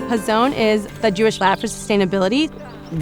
Hazon is the Jewish Lab for Sustainability.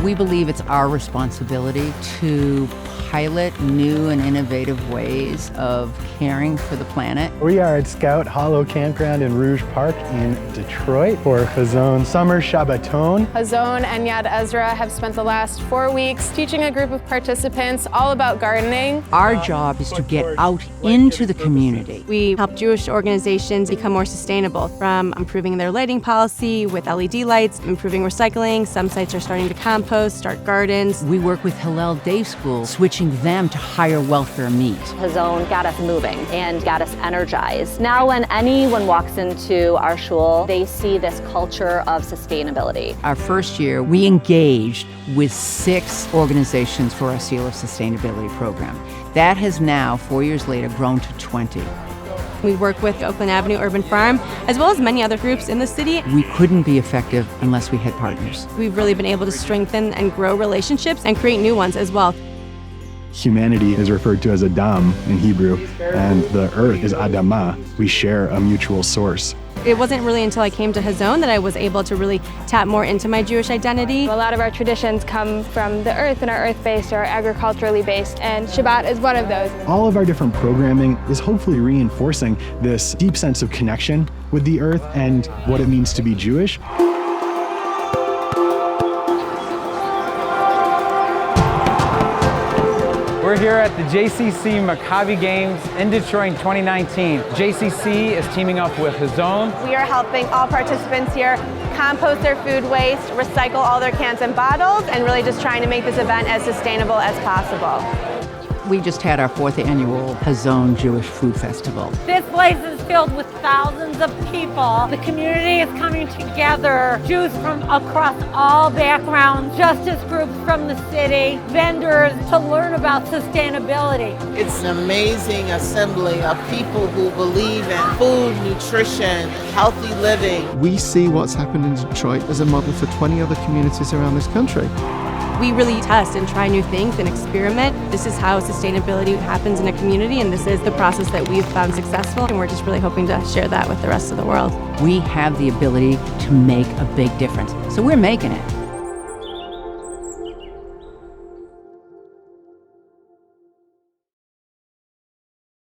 We believe it's our responsibility to pilot new and innovative ways of caring for the planet. We are at Scout Hollow Campground in Rouge Park in Detroit for Hazon Summer Shabbaton. Hazon and Yad Ezra have spent the last 4 weeks teaching a group of participants all about gardening. Our job is to get out into the community. We help Jewish organizations become more sustainable, from improving their lighting policy with LED lights, improving recycling. Some sites are starting to compost, start gardens. We work with Hillel Day School, switching them to higher welfare meat. Hazon got us moving and got us energized. Now when anyone walks into our shul, they see this culture of sustainability. Our first year, we engaged with 6 organizations for our Seal of Sustainability program. That has now, 4 years later, grown to 20. We work with Oakland Avenue Urban Farm, as well as many other groups in the city. We couldn't be effective unless we had partners. We've really been able to strengthen and grow relationships and create new ones as well. Humanity is referred to as Adam in Hebrew, and the earth is Adamah. We share a mutual source. It wasn't really until I came to Hazon that I was able to really tap more into my Jewish identity. A lot of our traditions come from the earth and are earth-based or agriculturally based, and Shabbat is one of those. All of our different programming is hopefully reinforcing this deep sense of connection with the earth and what it means to be Jewish. We're here at the JCC Maccabi Games in Detroit in 2019. JCC is teaming up with Hazon. We are helping all participants here compost their food waste, recycle all their cans and bottles, and really just trying to make this event as sustainable as possible. We just had our 4th annual Hazon Jewish Food Festival. This place is filled with thousands of people. The community is coming together. Jews from across all backgrounds, justice groups from the city, vendors, to learn about sustainability. It's an amazing assembly of people who believe in food, nutrition, healthy living. We see what's happened in Detroit as a model for 20 other communities around this country. We really test and try new things and experiment. This is how sustainability happens in a community, and this is the process that we've found successful, and we're just really hoping to share that with the rest of the world. We have the ability to make a big difference, so we're making it.